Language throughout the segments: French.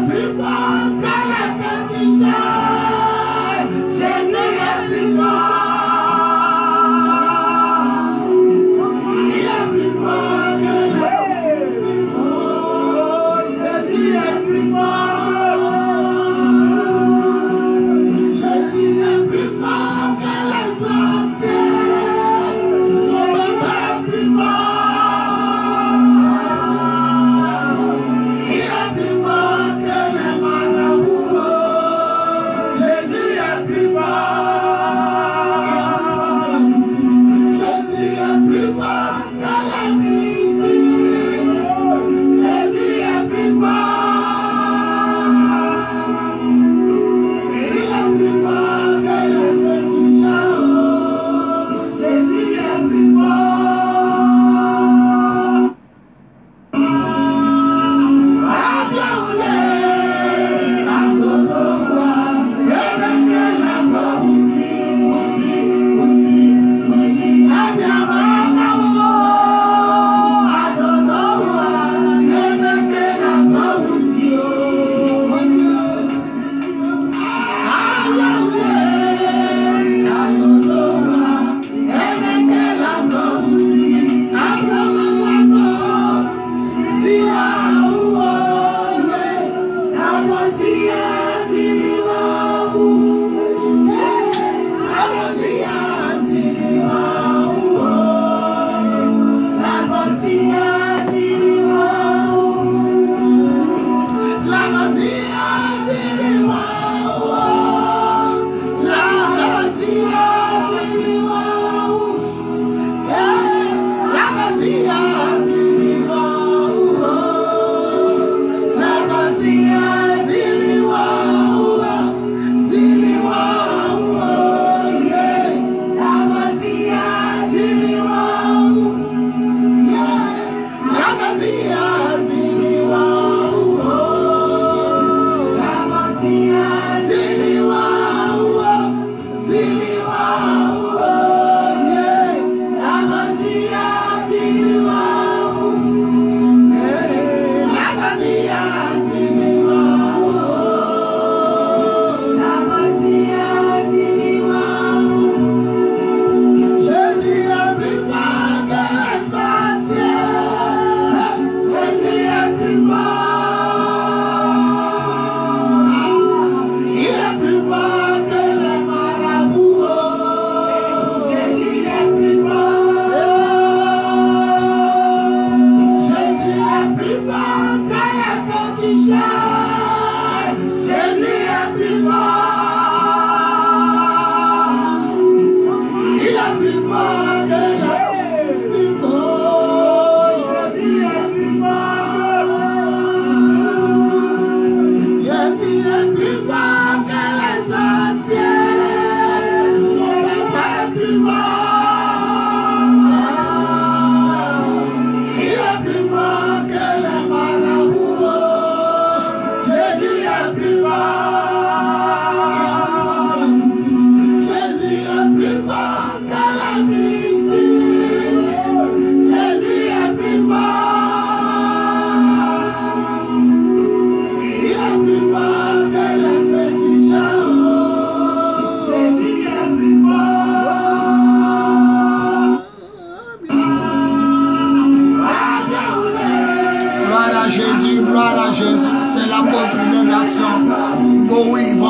Plus fort que les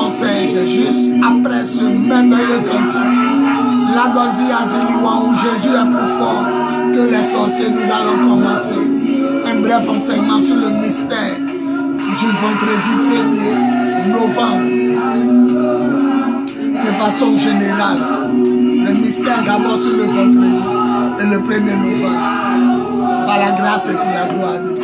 Serge, juste après ce merveilleux cantique, l'Agosi Aziliwa, où Jésus est plus fort que les sorciers, nous allons commencer un bref enseignement sur le mystère du vendredi 1er novembre. De façon générale, le mystère d'abord sur le vendredi et le 1er novembre, par la grâce et pour la gloire de Dieu.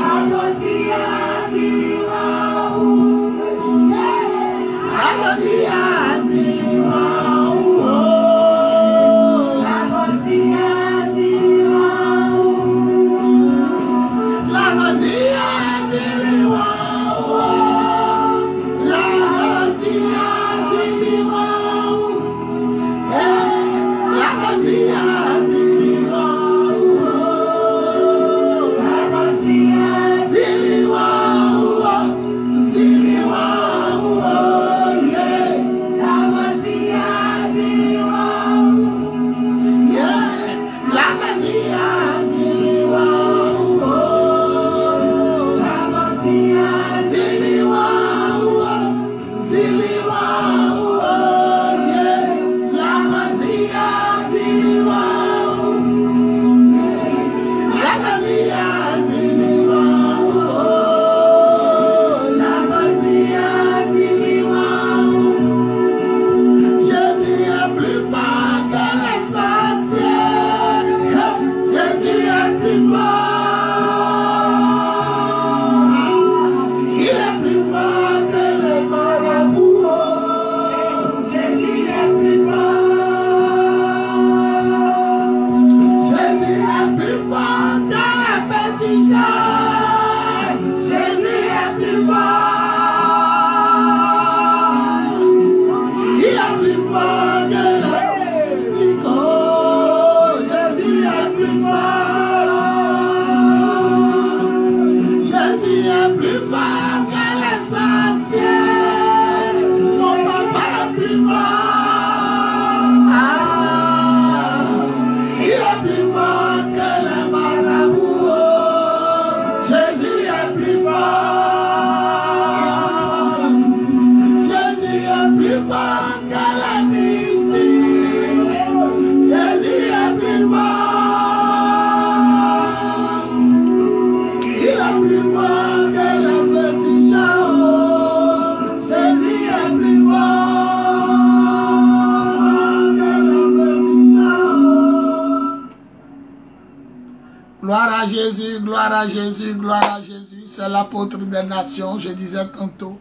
Gloire à Jésus, gloire à Jésus. C'est l'apôtre des nations, je disais tantôt,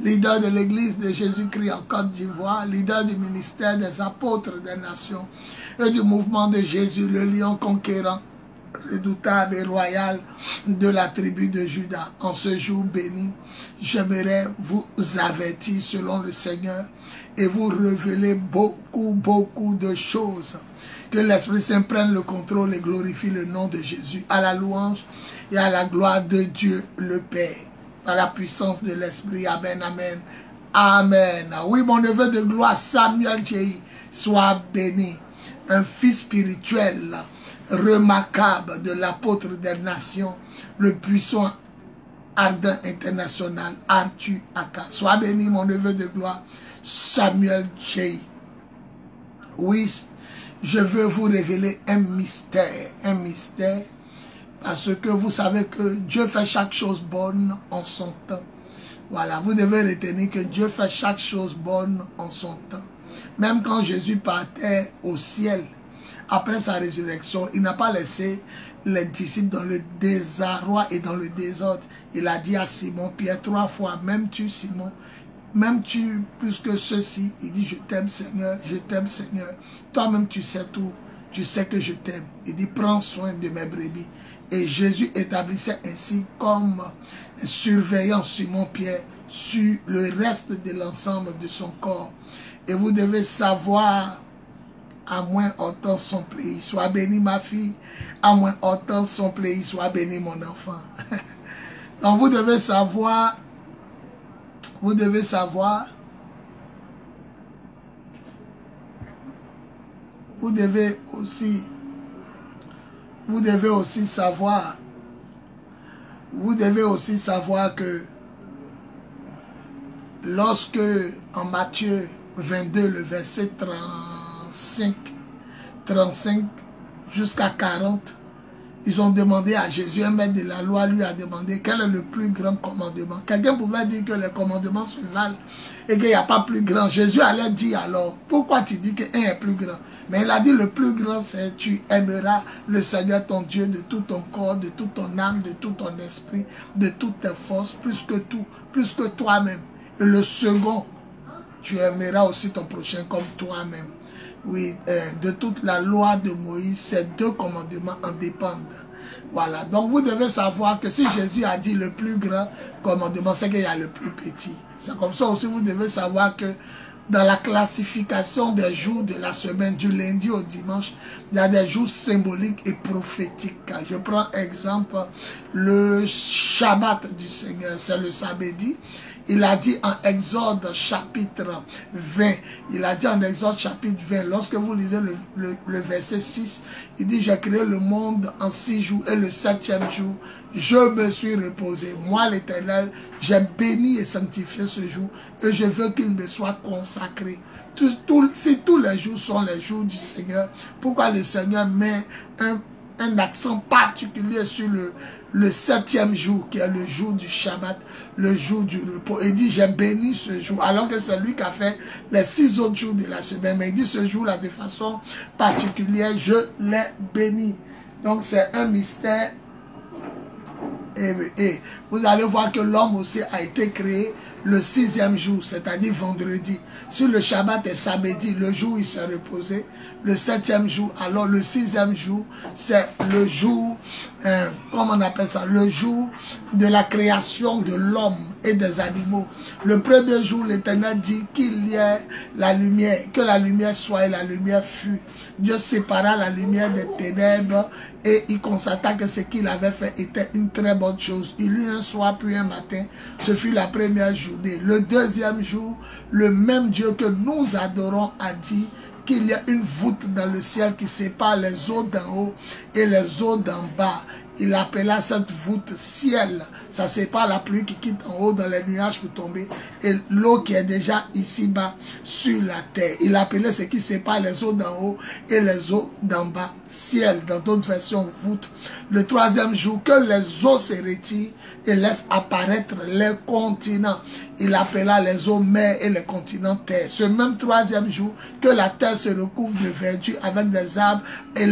leader de l'église de Jésus-Christ en Côte d'Ivoire, leader du ministère des apôtres des nations et du mouvement de Jésus, le lion conquérant, redoutable et royal de la tribu de Juda. En ce jour béni, j'aimerais vous avertir selon le Seigneur et vous révéler beaucoup de choses. Que l'Esprit Saint prenne le contrôle et glorifie le nom de Jésus à la louange et à la gloire de Dieu le Père. Par la puissance de l'Esprit. Amen, amen, amen. Oui, mon neveu de gloire Samuel Jéhi, soit béni. Un fils spirituel remarquable de l'apôtre des nations, le puissant ardent international, Arthur Aka. Sois béni, mon neveu de gloire Samuel Jéhi. Oui, je veux vous révéler un mystère, parce que vous savez que Dieu fait chaque chose bonne en son temps. Voilà, vous devez retenir que Dieu fait chaque chose bonne en son temps. Même quand Jésus partait au ciel, après sa résurrection, il n'a pas laissé les disciples dans le désarroi et dans le désordre. Il a dit à Simon Pierre 3 fois, m'aimes-tu Simon? M'aimes-tu plus que ceci? Il dit, je t'aime Seigneur, je t'aime Seigneur. Toi-même tu sais tout, tu sais que je t'aime. Il dit, prends soin de mes brebis. Et Jésus établissait ainsi comme surveillant Simon Pierre sur le reste de l'ensemble de son corps. Et vous devez savoir, à moins autant son pays, sois béni ma fille, à moins autant son pays, sois béni mon enfant. Donc vous devez savoir, vous devez aussi savoir que lorsque en Matthieu 22, le verset 35 jusqu'à 40, ils ont demandé à Jésus, un maître de la loi lui a demandé quel est le plus grand commandement. Quelqu'un pouvait dire que les commandements se valent et qu'il n'y a pas plus grand. Jésus allait dire alors, pourquoi tu dis qu'un est plus grand? Mais il a dit le plus grand c'est tu aimeras le Seigneur ton Dieu de tout ton corps, de toute ton âme, de tout ton esprit, de toutes tes forces, plus que tout, plus que toi-même. Et le second, tu aimeras aussi ton prochain comme toi-même. Oui, de toute la loi de Moïse, ces deux commandements en dépendent. Voilà, donc vous devez savoir que si Jésus a dit le plus grand commandement, c'est qu'il y a le plus petit. C'est comme ça aussi, vous devez savoir que dans la classification des jours de la semaine, du lundi au dimanche, il y a des jours symboliques et prophétiques. Je prends exemple, le Shabbat du Seigneur, c'est le samedi. Il a dit en Exode chapitre 20, il a dit en Exode chapitre 20, lorsque vous lisez le verset 6, il dit, j'ai créé le monde en 6 jours et le 7e jour, je me suis reposé. Moi l'Éternel, j'ai béni et sanctifié ce jour et je veux qu'il me soit consacré. Si tous les jours sont les jours du Seigneur, pourquoi le Seigneur met un accent particulier sur le 7e jour, qui est le jour du Shabbat, le jour du repos? Il dit, j'ai béni ce jour, alors que c'est lui qui a fait les 6 autres jours de la semaine. Mais il dit, ce jour-là, de façon particulière, je l'ai béni. Donc, c'est un mystère. Et vous allez voir que l'homme aussi a été créé le 6e jour, c'est-à-dire vendredi. Sur le Shabbat et samedi, le jour où il s'est reposé, le 7e jour, alors le 6e jour, c'est le jour, comment on appelle ça, le jour de la création de l'homme et des animaux. Le premier jour, l'Éternel dit qu'il y ait la lumière, que la lumière soit et la lumière fut. Dieu sépara la lumière des ténèbres et il constata que ce qu'il avait fait était une très bonne chose. Il eut un soir puis un matin, ce fut la première journée. Le deuxième jour, le même Dieu que nous adorons a dit qu'il y a une voûte dans le ciel qui sépare les eaux d'en haut et les eaux d'en bas. Il appela cette voûte ciel. Ça sépare la pluie qui quitte en haut dans les nuages pour tomber et l'eau qui est déjà ici-bas sur la terre. Il appelait ce qui sépare les eaux d'en haut et les eaux d'en bas ciel. Dans d'autres versions, voûte. Le troisième jour, que les eaux se retirent et laissent apparaître les continents. Il appela les eaux mer et les continents terre. Ce même troisième jour, que la terre se recouvre de verdure avec des arbres et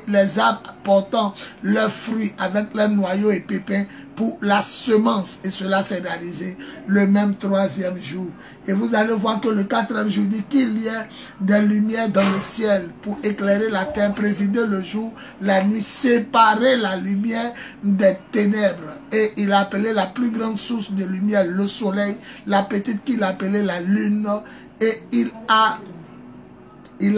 les arbres portant leurs fruits avec leurs noyaux et pépins pour la semence. Et cela s'est réalisé le même troisième jour. Et vous allez voir que le quatrième jour dit qu'il y ait des lumières dans le ciel pour éclairer la terre, présider le jour, la nuit, séparer la lumière des ténèbres. Et il a appelé la plus grande source de lumière le soleil, la petite qu'il appelait la lune. Et il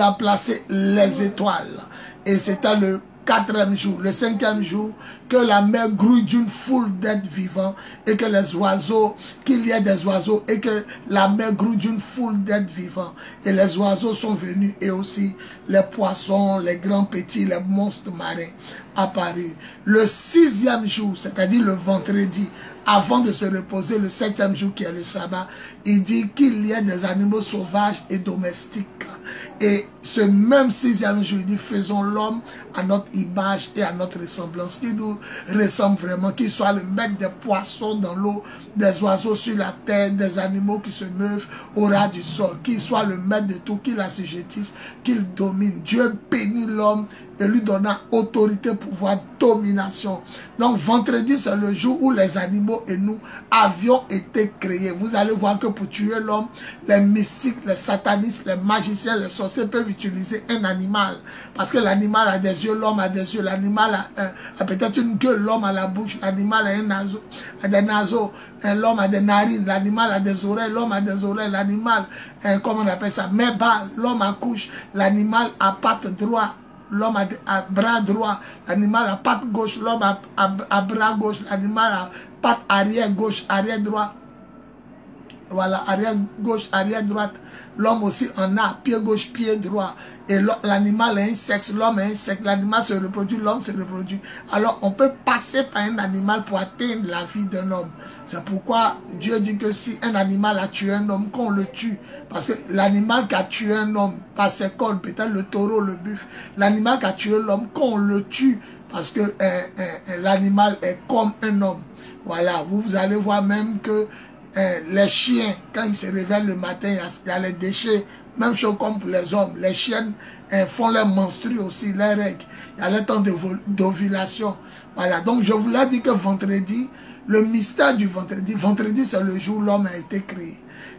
a placé les étoiles. Et c'était le quatrième jour. Le cinquième jour, que la mer grouille d'une foule d'êtres vivants et que les oiseaux, qu'il y ait des oiseaux et que la mer grouille d'une foule d'êtres vivants. Et les oiseaux sont venus et aussi les poissons, les grands petits, les monstres marins apparus. Le sixième jour, c'est-à-dire le vendredi, avant de se reposer, le septième jour qui est le sabbat, il dit qu'il y ait des animaux sauvages et domestiques. Et ce même sixième jour, il dit, faisons l'homme à notre image et à notre ressemblance, qui nous ressemble vraiment, qu'il soit le maître des poissons dans l'eau, des oiseaux sur la terre, des animaux qui se meuvent au ras du sol, qu'il soit le maître de tout, qu'il assujettisse, qu'il domine. Dieu bénit l'homme et lui donna autorité, pouvoir, domination. Donc vendredi, c'est le jour où les animaux et nous avions été créés. Vous allez voir que pour tuer l'homme, les mystiques, les satanistes, les magiciens, les sorciers peuvent utiliser un animal. Parce que l'animal a des yeux, l'homme a des yeux, l'animal a peut-être une gueule, l'homme a la bouche, l'animal a des naseaux, l'homme a des narines, l'animal a des oreilles, l'homme a des oreilles, l'animal, comment on appelle ça, mais bas, l'homme accouche, l'animal a patte droite. L'homme a bras droit, l'animal a patte gauche, l'homme a bras gauche, l'animal a patte arrière gauche, arrière droit. voilà, arrière gauche, arrière droite. L'homme aussi en a, pied gauche, pied droit. Et l'animal a un sexe, l'homme a un sexe, l'animal se reproduit, l'homme se reproduit. Alors on peut passer par un animal pour atteindre la vie d'un homme. C'est pourquoi Dieu dit que si un animal a tué un homme, qu'on le tue. Parce que l'animal qui a tué un homme, par ses cornes, peut-être le taureau, le buffle, l'animal qui a tué l'homme, qu'on le tue. Parce que l'animal est comme un homme. Voilà, vous allez voir même que les chiens, quand ils se réveillent le matin, il y a les déchets. Même chose comme pour les hommes. Les chiens font leur menstru aussi, leurs règles. Il y a le temps d'ovulation. Voilà, donc je vous l'ai dit que vendredi, le mystère du vendredi, vendredi c'est le jour où l'homme a été créé.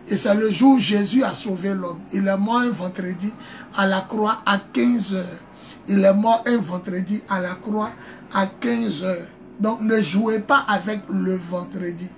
Et c'est le jour où Jésus a sauvé l'homme. Il est mort un vendredi à la croix à 15 h. Il est mort un vendredi à la croix à 15 h. Donc ne jouez pas avec le vendredi.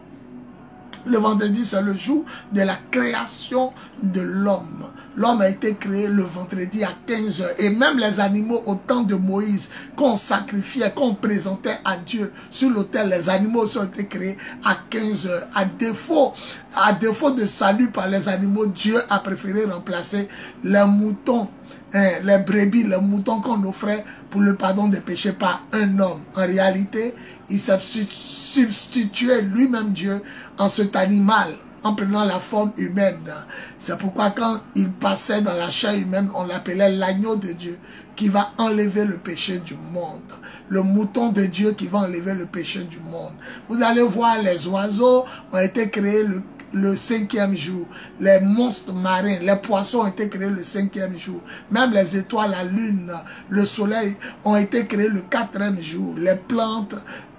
Le vendredi, c'est le jour de la création de l'homme. L'homme a été créé le vendredi à 15 h. Et même les animaux au temps de Moïse, qu'on sacrifiait, qu'on présentait à Dieu sur l'autel, les animaux ont été créés à 15 h. À défaut de salut par les animaux, Dieu a préféré remplacer les moutons, les brebis, les moutons qu'on offrait pour le pardon des péchés par un homme. En réalité, il s'est substitué lui-même Dieu en cet animal, en prenant la forme humaine. C'est pourquoi quand il passait dans la chair humaine, on l'appelait l'agneau de Dieu qui va enlever le péché du monde. Le mouton de Dieu qui va enlever le péché du monde. Vous allez voir, les oiseaux ont été créés le 5e jour. Les monstres marins, les poissons ont été créés le 5e jour. Même les étoiles, la lune, le soleil ont été créés le 4e jour. Les plantes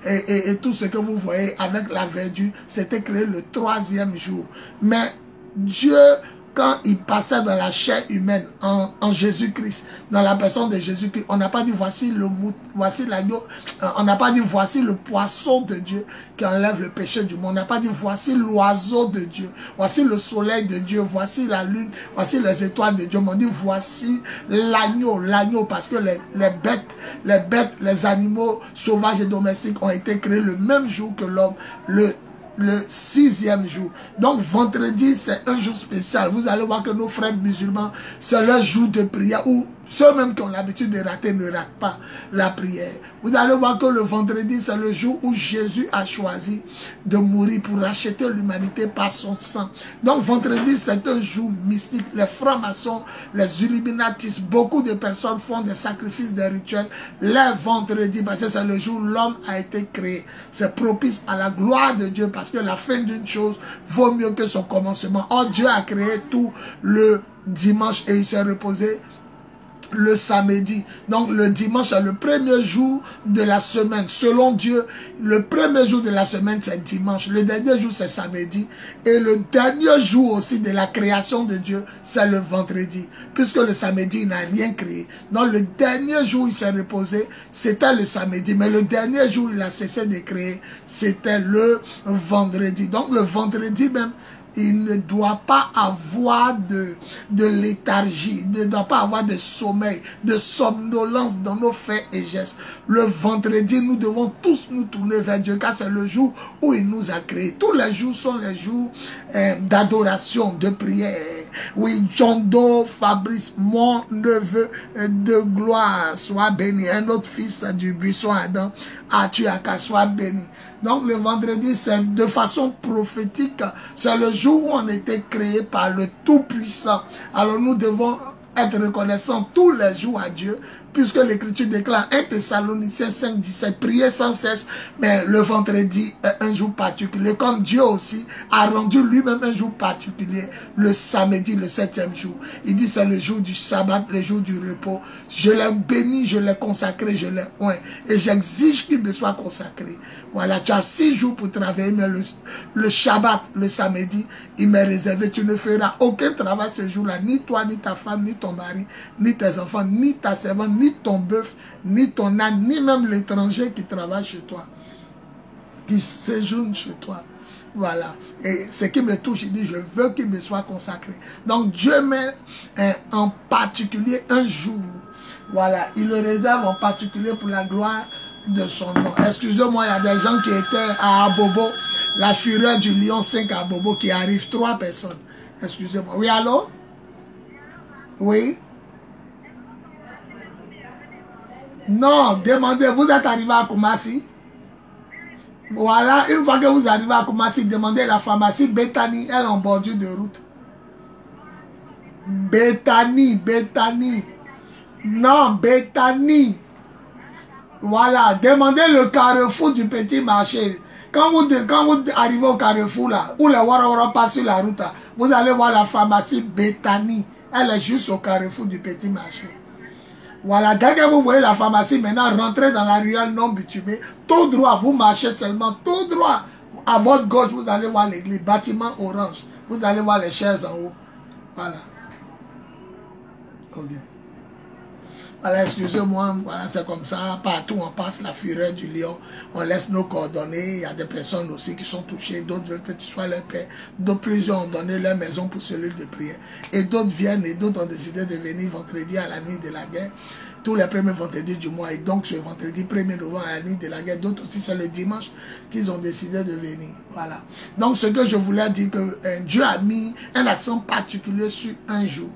et tout ce que vous voyez avec la verdure, c'était créé le 3e jour. Mais Dieu, quand il passait dans la chair humaine, en Jésus-Christ, dans la personne de Jésus-Christ, on n'a pas dit voici l'agneau, on n'a pas dit voici le poisson de Dieu qui enlève le péché du monde. On n'a pas dit voici l'oiseau de Dieu, voici le soleil de Dieu, voici la lune, voici les étoiles de Dieu. On dit voici l'agneau, parce que les bêtes, les animaux sauvages et domestiques ont été créés le même jour que l'homme, le 6e jour. Donc vendredi c'est un jour spécial. Vous allez voir que nos frères musulmans, c'est leur jour de prière, où ceux-mêmes qui ont l'habitude de rater ne ratent pas la prière. Vous allez voir que le vendredi c'est le jour où Jésus a choisi de mourir pour racheter l'humanité par son sang. Donc vendredi c'est un jour mystique. Les francs-maçons, les illuminatistes, beaucoup de personnes font des sacrifices, des rituels les vendredis, parce que c'est le jour où l'homme a été créé. C'est propice à la gloire de Dieu, parce que la fin d'une chose vaut mieux que son commencement. Or Dieu a créé tout le dimanche et il s'est reposé le samedi. Donc le dimanche est le premier jour de la semaine. Selon Dieu, le premier jour de la semaine c'est dimanche. Le dernier jour c'est samedi. Et le dernier jour aussi de la création de Dieu, c'est le vendredi. Puisque le samedi il n'a rien créé. Donc le dernier jour il s'est reposé, c'était le samedi. Mais le dernier jour il a cessé de créer, c'était le vendredi. Donc le vendredi même, il ne doit pas avoir de léthargie, il ne doit pas avoir de sommeil, de somnolence dans nos faits et gestes. Le vendredi, nous devons tous nous tourner vers Dieu, car c'est le jour où il nous a créés. Tous les jours sont les jours d'adoration, de prière. Oui, John Doe, Fabrice, mon neveu de gloire, soit béni. Un autre fils du buisson Adam, Atuaka, soit béni. Donc le vendredi, c'est de façon prophétique, c'est le jour où on a été créé par le Tout-Puissant. Alors nous devons être reconnaissants tous les jours à Dieu, puisque l'Écriture déclare 1 Thessaloniciens 5, 17, priez sans cesse, mais le vendredi est un jour particulier, comme Dieu aussi a rendu lui-même un jour particulier, le samedi, le 7e jour. Il dit c'est le jour du sabbat, le jour du repos. Je l'ai béni, je l'ai consacré, je l'ai oint, et j'exige qu'il me soit consacré. Voilà, tu as 6 jours pour travailler, mais le Shabbat, le samedi, il m'est réservé. Tu ne feras aucun travail ce jour-là, ni toi, ni ta femme, ni ton mari, ni tes enfants, ni ta servante, ni ton bœuf, ni ton âne, ni même l'étranger qui travaille chez toi, qui séjourne chez toi. Voilà. Et ce qui me touche, il dit, je veux qu'il me soit consacré. Donc Dieu met en particulier un jour. Voilà. Il le réserve en particulier pour la gloire de son nom. Excusez-moi, il y a des gens qui étaient à Abobo, La fureur du lion 5 à Bobo qui arrive. 3 personnes. Excusez-moi. Oui, allô? Oui? Non, demandez. Vous êtes arrivé à Koumassi? Voilà, une fois que vous arrivez à Koumassi, demandez la pharmacie Bethany, elle est en bordure de route. Bethany. Non, Bethany. Voilà, demandez le carrefour du petit marché. Quand vous arrivez au carrefour là, où les Warawara passent sur la route, là, vous allez voir la pharmacie Bethany. Elle est juste au carrefour du petit marché. Voilà, dès que vous voyez la pharmacie, maintenant rentrez dans la ruelle non bitumée, tout droit, vous marchez seulement, tout droit. À votre gauche, vous allez voir l'église, bâtiment orange. Vous allez voir les chaises en haut. Voilà. Ok. Voilà, excusez-moi, voilà, c'est comme ça. Partout, on passe la fureur du lion. On laisse nos coordonnées. Il y a des personnes aussi qui sont touchées. D'autres veulent que tu sois leur père. D'autres, plusieurs ont donné leur maison pour cellule de prière. Et d'autres viennent et d'autres ont décidé de venir vendredi à la nuit de la guerre. Tous les premiers vendredis du mois. Et donc, ce vendredi 1er novembre à la nuit de la guerre. D'autres aussi, c'est le dimanche qu'ils ont décidé de venir. Voilà. Donc, ce que je voulais dire, que Dieu a mis un accent particulier sur un jour.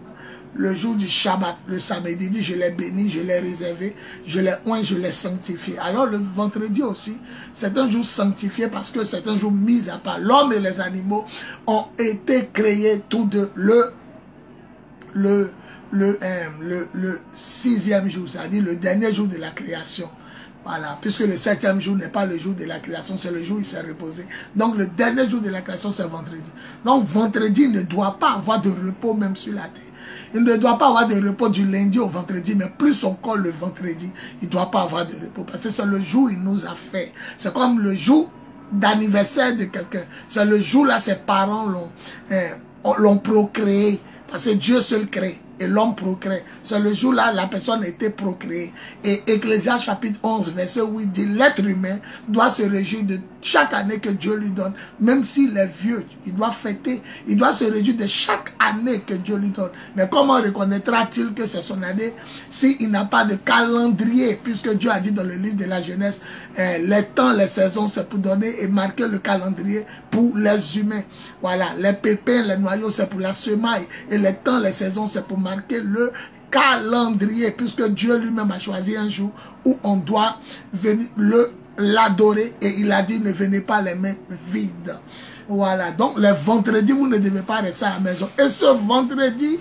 Le jour du Shabbat, le samedi, dit, je l'ai béni, je l'ai réservé, je l'ai oint, je l'ai sanctifié. Alors le vendredi aussi, c'est un jour sanctifié parce que c'est un jour mis à part. L'homme et les animaux ont été créés tous deux le 6e jour, c'est-à-dire le dernier jour de la création. Voilà, puisque le 7e jour n'est pas le jour de la création, c'est le jour où il s'est reposé. Donc le dernier jour de la création, c'est vendredi. Donc vendredi ne doit pas avoir de repos même sur la terre. Il ne doit pas avoir de repos du lundi au vendredi, mais plus encore le vendredi, il ne doit pas avoir de repos. Parce que c'est le jour où il nous a fait. C'est comme le jour d'anniversaire de quelqu'un. C'est le jour là, ses parents l'ont procréé. Parce que Dieu seul crée et l'homme procrée. C'est le jour là, la personne a été procréée. Et Ecclésiaste chapitre 11, verset 8 dit, l'être humain doit se réjouir de chaque année que Dieu lui donne. Même s'il est vieux, il doit fêter, il doit se réjouir de chaque année que Dieu lui donne. Mais comment reconnaîtra-t-il que c'est son année s'il n'a pas de calendrier? Puisque Dieu a dit dans le livre de la Genèse, les temps, les saisons, c'est pour donner et marquer le calendrier pour les humains. Voilà, les pépins, les noyaux, c'est pour la semaille. Et les temps, les saisons, c'est pour marquer le calendrier. Puisque Dieu lui-même a choisi un jour où on doit venir l'adorer. Et il a dit, ne venez pas les mains vides. Voilà, donc les vendredis, vous ne devez pas rester à la maison. Et ce vendredi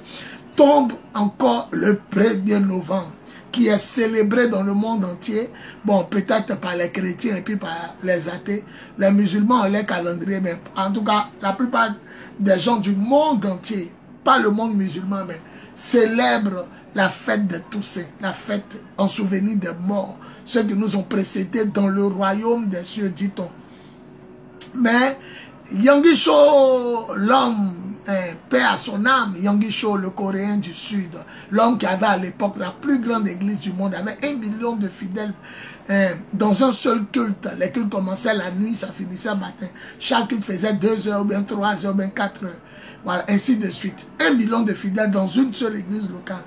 tombe encore le 1er novembre. Qui est célébré dans le monde entier, bon, peut-être par les chrétiens et puis par les athées. Les musulmans ont leur calendrier, mais en tout cas, la plupart des gens du monde entier, pas le monde musulman, mais célèbrent la fête de Toussaint, la fête en souvenir des morts, ceux qui nous ont précédés dans le royaume des cieux, dit-on. Mais Yangisho, l'homme, paix à son âme, Yangisho, le Coréen du Sud, l'homme qui avait à l'époque la plus grande église du monde, avec 1 million de fidèles dans un seul culte. Les cultes commençaient la nuit, ça finissait le matin. Chaque culte faisait 2 heures, bien 3 heures, bien 4 heures. Voilà, ainsi de suite. 1 million de fidèles dans une seule église locale.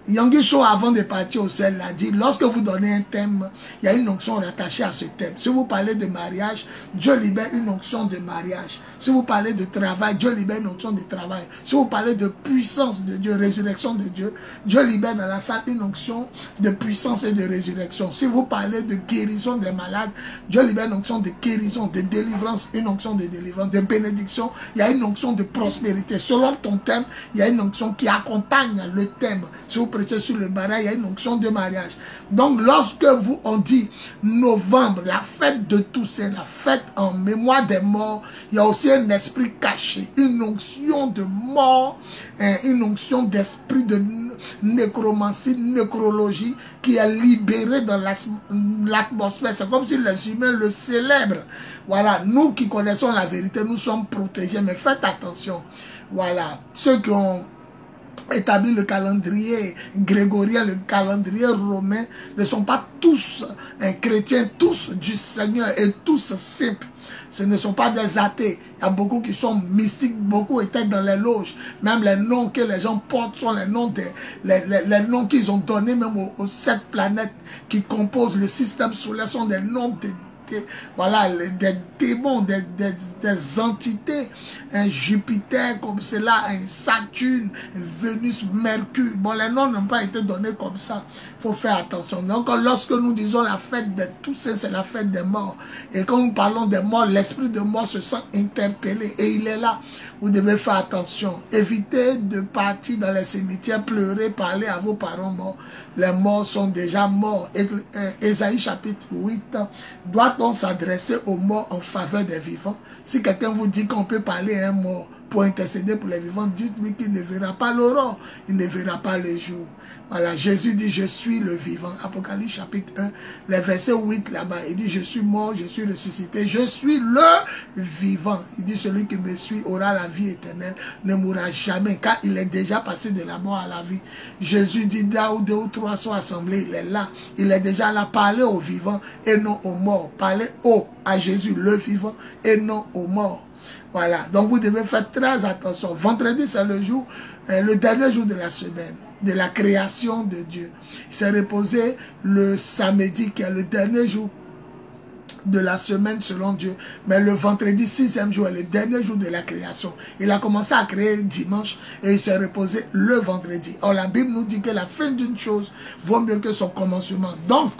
Yangisho, avant de partir au ciel, a dit, lorsque vous donnez un thème, il y a une onction rattachée à ce thème. Si vous parlez de mariage, Dieu libère une onction de mariage. Si vous parlez de travail, Dieu libère une onction de travail. Si vous parlez de puissance de Dieu, résurrection de Dieu, Dieu libère dans la salle une onction de puissance et de résurrection. Si vous parlez de guérison des malades, Dieu libère une onction de guérison, de délivrance, une onction de délivrance, de bénédiction. Il y a une onction de prospérité. Selon ton thème, il y a une onction qui accompagne le thème. Si vous prêchez sur le mariage, il y a une onction de mariage. Donc, lorsque on dit novembre, la fête de Toussaint, la fête en mémoire des morts, il y a aussi un esprit caché, une onction de mort, une onction d'esprit de nécromancie, nécrologie, qui est libérée dans l'atmosphère. C'est comme si les humains le célèbrent. Voilà, nous qui connaissons la vérité, nous sommes protégés, mais faites attention. Voilà, ceux qui ont établi le calendrier grégorien, le calendrier romain, ne sont pas tous chrétiens, tous du Seigneur et tous simples. Ce ne sont pas des athées. Il y a beaucoup qui sont mystiques, beaucoup étaient dans les loges. Même les noms que les gens portent sont les noms, les noms qu'ils ont donnés même aux 7 planètes qui composent le système solaire sont des noms invité, voilà, des démons, des entités, un Jupiter comme cela, un Saturne, Vénus, Mercure. Bon, les noms n'ont pas été donnés comme ça. Il faut faire attention. Donc, lorsque nous disons la fête de Toussaint, c'est la fête des morts. Et quand nous parlons des morts, l'esprit de mort se sent interpellé. Et il est là. Vous devez faire attention. Évitez de partir dans les cimetières, pleurer, parler à vos parents morts. Les morts sont déjà morts. Ésaïe chapitre 8. Doit-on s'adresser aux morts en faveur des vivants? Si quelqu'un vous dit qu'on peut parler à un mort pour intercéder pour les vivants, dites-lui qu'il ne verra pas l'aurore. Il ne verra pas le jour. Voilà, Jésus dit, je suis le vivant. Apocalypse chapitre 1, le verset 8 là-bas. Il dit, je suis mort, je suis ressuscité, je suis le vivant. Il dit, celui qui me suit aura la vie éternelle, ne mourra jamais, car il est déjà passé de la mort à la vie. Jésus dit, là où deux ou trois sont assemblés, il est là. Il est déjà là. Parlez aux vivants et non aux morts. Parlez à Jésus, le vivant, et non aux morts. Voilà, donc vous devez faire très attention. Vendredi, c'est le jour, le dernier jour de la semaine, de la création de Dieu. Il s'est reposé le samedi, qui est le dernier jour de la semaine selon Dieu. Mais le vendredi, 6e jour, est le dernier jour de la création. Il a commencé à créer dimanche et il s'est reposé le vendredi. Or, la Bible nous dit que la fin d'une chose vaut mieux que son commencement. Donc,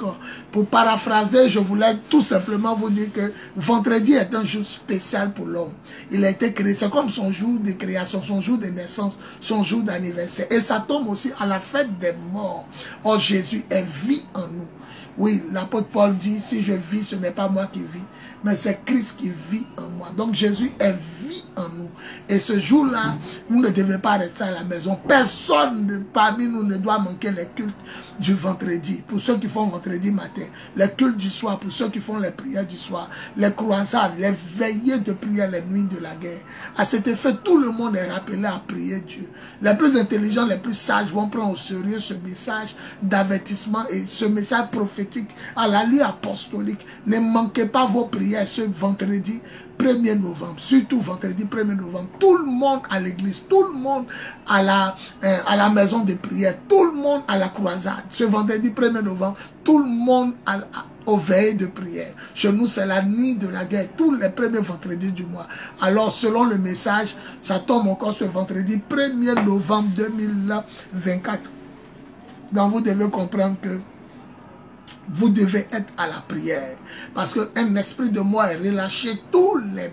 pour paraphraser, je voulais tout simplement vous dire que vendredi est un jour spécial pour l'homme. Il a été créé, c'est comme son jour de création, son jour de naissance, son jour d'anniversaire. Et ça tombe aussi à la fête des morts. Or, Jésus est vie en nous. Oui, l'apôtre Paul dit, si je vis, ce n'est pas moi qui vis, mais c'est Christ qui vit en moi. Donc Jésus est vie en nous. Et ce jour-là, nous ne devons pas rester à la maison. Personne parmi nous ne doit manquer les cultes du vendredi. Pour ceux qui font vendredi matin, les cultes du soir, pour ceux qui font les prières du soir, les croisades, les veillées de prière, les nuits de la guerre. À cet effet, tout le monde est rappelé à prier Dieu. Les plus intelligents, les plus sages vont prendre au sérieux ce message d'avertissement et ce message prophétique à la lutte apostolique. Ne manquez pas vos prières ce vendredi 1er novembre, surtout vendredi 1er novembre. Tout le monde à l'église, tout le monde à la maison de prière, tout le monde à la croisade. Ce vendredi 1er novembre, tout le monde aux veilles de prière. Chez nous, c'est la nuit de la guerre, tous les premiers vendredis du mois. Alors, selon le message, ça tombe encore ce vendredi 1er novembre 2024. Donc, vous devez comprendre que vous devez être à la prière. Parce qu'un esprit de mort est relâché tous les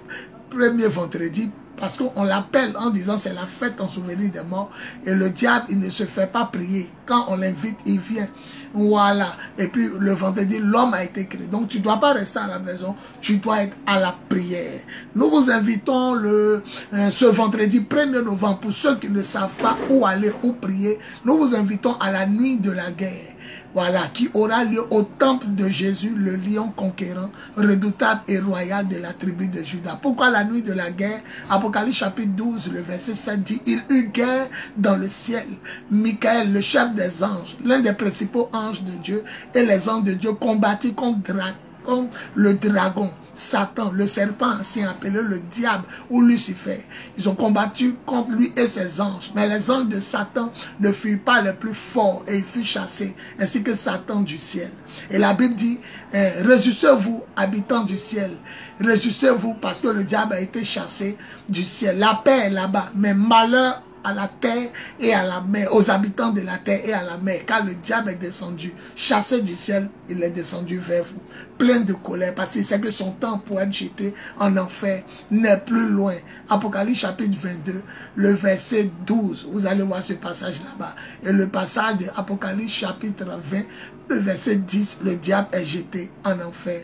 premiers vendredis. Parce qu'on l'appelle en disant c'est la fête en souvenir des morts. Et le diable, il ne se fait pas prier. Quand on l'invite, il vient. Voilà. Et puis le vendredi, l'homme a été créé. Donc tu ne dois pas rester à la maison. Tu dois être à la prière. Nous vous invitons ce vendredi 1er novembre. Pour ceux qui ne savent pas où aller, où prier, nous vous invitons à la nuit de la guerre. Voilà, qui aura lieu au temple de Jésus, le lion conquérant, redoutable et royal de la tribu de Juda. Pourquoi la nuit de la guerre? Apocalypse chapitre 12, le verset 7 dit, il eut guerre dans le ciel. Michael, le chef des anges, l'un des principaux anges de Dieu, et les anges de Dieu combattit contre le dragon, Satan, le serpent ancien appelé le diable ou Lucifer. Ils ont combattu contre lui et ses anges. Mais les anges de Satan ne furent pas les plus forts et ils furent chassés, ainsi que Satan du ciel. Et la Bible dit, réjouissez-vous, habitants du ciel. Réjouissez-vous parce que le diable a été chassé du ciel. La paix est là-bas, mais malheur à la terre et à la mer, aux habitants de la terre et à la mer, car le diable est descendu, chassé du ciel, il est descendu vers vous, plein de colère, parce qu'il sait que son temps pour être jeté en enfer n'est plus loin. Apocalypse chapitre 22, le verset 12, vous allez voir ce passage là-bas, et le passage de Apocalypse chapitre 20, le verset 10, le diable est jeté en enfer,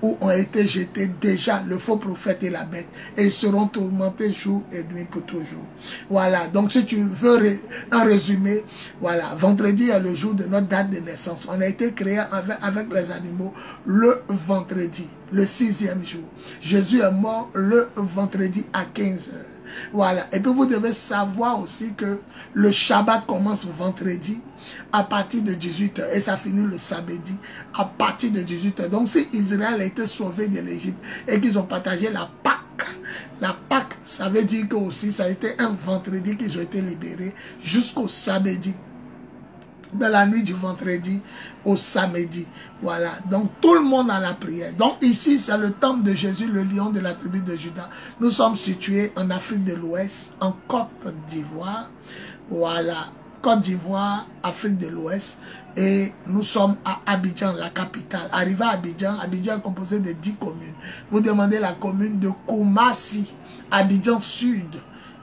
où ont été jetés déjà le faux prophète et la bête, et ils seront tourmentés jour et nuit pour toujours. Voilà, donc si tu veux un résumé, voilà, vendredi est le jour de notre date de naissance. On a été créé avec les animaux le vendredi, le 6e jour. Jésus est mort le vendredi à 15 h. Voilà, et puis vous devez savoir aussi que le Shabbat commence vendredi à partir de 18 h et ça finit le samedi à partir de 18 h. Donc si Israël a été sauvé de l'Égypte et qu'ils ont partagé la Pâque, ça veut dire que aussi ça a été un vendredi qu'ils ont été libérés jusqu'au samedi. de la nuit du vendredi au samedi. Voilà, donc tout le monde a la prière. Donc ici, c'est le temple de Jésus, le lion de la tribu de Juda. Nous sommes situés en Afrique de l'Ouest, en Côte d'Ivoire. Voilà, Côte d'Ivoire, Afrique de l'Ouest. Et nous sommes à Abidjan, la capitale. Arrivé à Abidjan, Abidjan est composé de 10 communes. Vous demandez la commune de Koumassi, Abidjan Sud.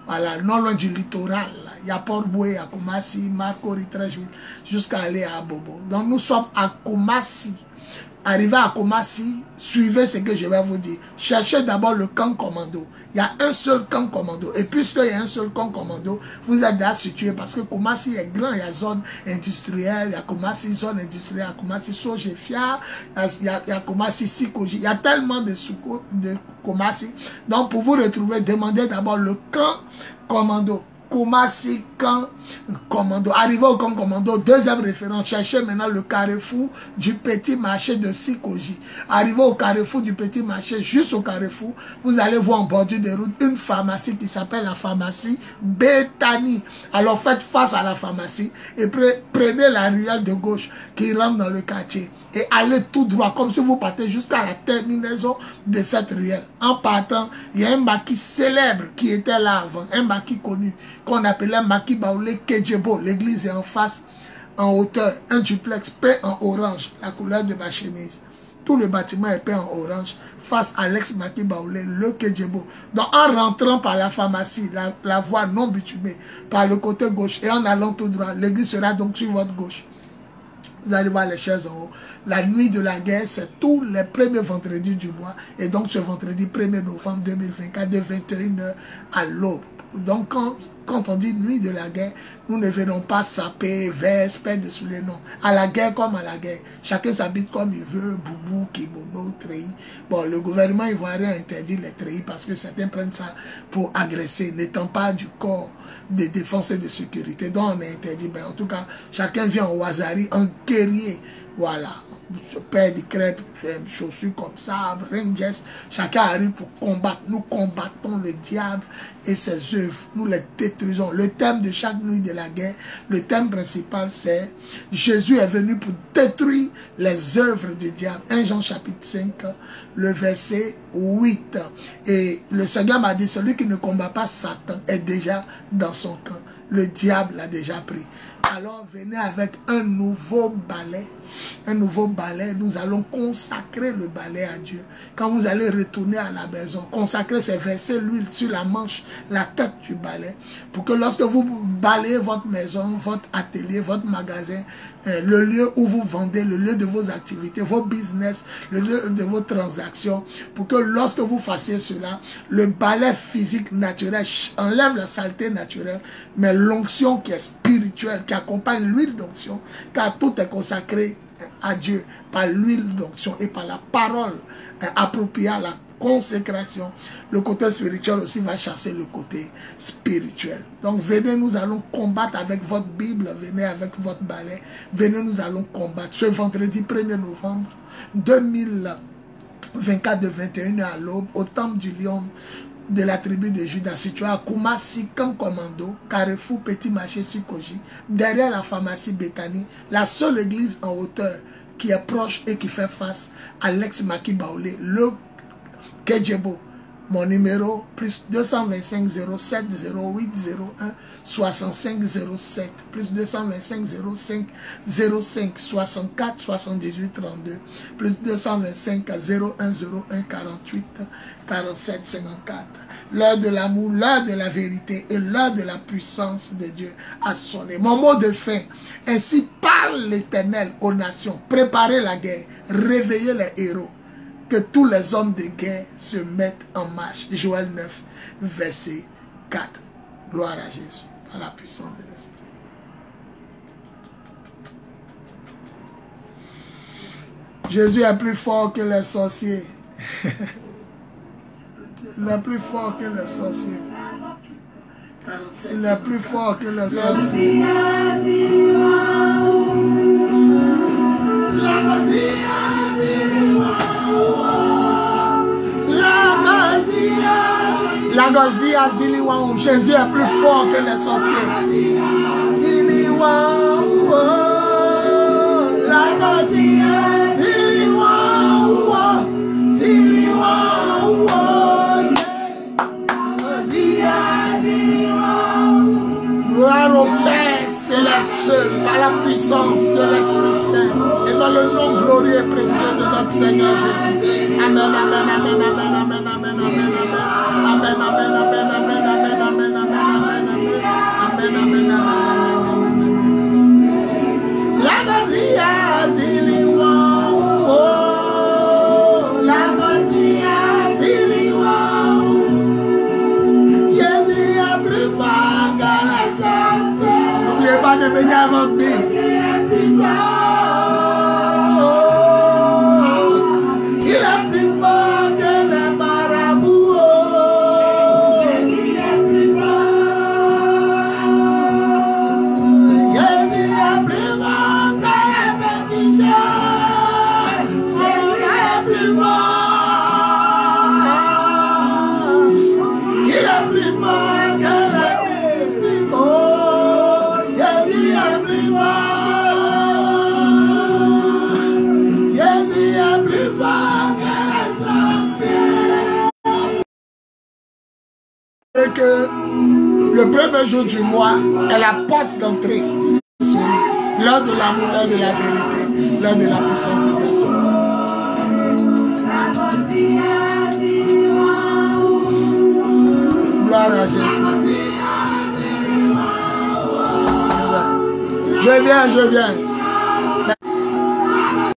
Voilà, non loin du littoral. Il y a Port-Boué, à Koumassi, Marco, Ritrèche, jusqu'à aller à Bobo. Donc nous sommes à Koumassi. Arrivé à Koumassi, suivez ce que je vais vous dire. Cherchez d'abord le camp commando. Il y a un seul camp commando. Et puisqu'il y a un seul camp commando, vous êtes déjà situé parce que Koumassi est grand. Il y a zone industrielle, il y a Koumassi zone industrielle, il y a Koumassi Sojefia, il y a Koumassi Sikoji. Il y a tellement de Koumassi. Donc pour vous retrouver, demandez d'abord le camp commando. Koumassi camp commando. Arrivé au camp commando, deuxième référence, cherchez maintenant le carrefour du petit marché de Sikoji. Arrivé au carrefour du petit marché, juste au carrefour, vous allez voir en bordure de route une pharmacie qui s'appelle la pharmacie Béthanie. Alors faites face à la pharmacie et prenez la ruelle de gauche qui rentre dans le quartier. Et allez tout droit, comme si vous partez jusqu'à la terminaison de cette ruelle. En partant, il y a un maquis célèbre qui était là avant, un maquis connu, qu'on appelait Maquis Baoulé Kedjebo. L'église est en face, en hauteur, un duplex peint en orange, la couleur de ma chemise. Tout le bâtiment est peint en orange, face à l'ex-Maquis Baoulé, le Kedjebo. Donc en rentrant par la pharmacie, la voie non bitumée, par le côté gauche, et en allant tout droit, l'église sera donc sur votre gauche. Vous allez voir les chaises en haut. La nuit de la guerre, c'est tous les premiers vendredis du mois. Et donc ce vendredi 1er novembre 2024, de 21h à l'aube. Donc quand on dit nuit de la guerre, nous ne venons pas saper, veste, perdre sous les noms. À la guerre comme à la guerre. Chacun s'habite comme il veut, boubou, kimono, treillis. Bon, le gouvernement ivoirien interdit les treillis parce que certains prennent ça pour agresser, n'étant pas du corps de défense et de sécurité. Donc on est interdit. Mais en tout cas, chacun vient en Wazari, en guerrier. Voilà. Père de crêpes, chaussures comme ça, Rangers, chacun arrive pour combattre. Nous combattons le diable et ses œuvres. Nous les détruisons. Le thème de chaque nuit de la guerre, le thème principal, c'est Jésus est venu pour détruire les œuvres du diable. 1 Jean chapitre 5, le verset 8. Et le Seigneur m'a dit, celui qui ne combat pas Satan est déjà dans son camp. Le diable l'a déjà pris. Alors venez avec un nouveau balai. Un nouveau balai. Nous allons consacrer le balai à Dieu. Quand vous allez retourner à la maison, consacrer, c'est verser l'huile sur la manche, la tête du balai. Pour que lorsque vous balayez votre maison, votre atelier, votre magasin, le lieu où vous vendez, le lieu de vos activités, vos business, le lieu de vos transactions, pour que lorsque vous fassiez cela, le balai physique naturel enlève la saleté naturelle, mais l'onction qui est spirituelle, qui accompagne l'huile d'onction, car tout est consacré à Dieu par l'huile d'onction et par la parole appropriée à la consécration. Le côté spirituel aussi va chasser le côté spirituel. Donc venez, nous allons combattre avec votre Bible, venez avec votre balai, venez, nous allons combattre ce vendredi 1er novembre 2024 de 21h à l'aube au temple du lion de la tribu de Juda, situé à Koumassi, camp commando, carrefour Petit Marché Sikoji, derrière la pharmacie Béthanie, la seule église en hauteur qui est proche et qui fait face à l'ex-Maquis Baoulé, le Kedjebo. Mon numéro, plus 225 07 08 01 65 07, plus 225 05 05 64 78 32, plus 225 01 01 48 47 54. L'heure de l'amour, l'heure de la vérité et l'heure de la puissance de Dieu a sonné. Mon mot de fin, ainsi parle l'Éternel aux nations, préparez la guerre, réveillez les héros. Que tous les hommes de guerre se mettent en marche. Joël 9, verset 4. Gloire à Jésus, par la puissance de l'Esprit. Jésus est plus fort que les sorciers. Il est plus fort que les sorciers. Il est plus fort que les sorciers. La Gazia Ziliwan, Jésus est plus fort que les sorciers. Ziliwan, céleste seul, par la puissance de l'Esprit Saint et dans le nom glorieux et précieux de notre Seigneur Jésus. Amen, amen, amen, amen, amen, amen, amen, amen, amen, amen, amen, amen, amen, amen, amen, amen, amen, la gazia ziliwa, oh, la gazia ziliwa, Jésus a pris ma grâce. N'oubliez pas de venir à votre vie. Il a plus fort que les marabouts. Jésus a plus fort. Jésus a plus fort que les féticheurs. Jésus a plus fort. Il a plus fort que les mystiques. Jésus a plus fort. Jésus a plus fort que les sorciers. Et que le premier jour du mois est la porte d'entrée. L'heure de l'amour, l'heure de la vérité, l'heure de la puissance de Dieu. Gloire à Jésus. Je viens.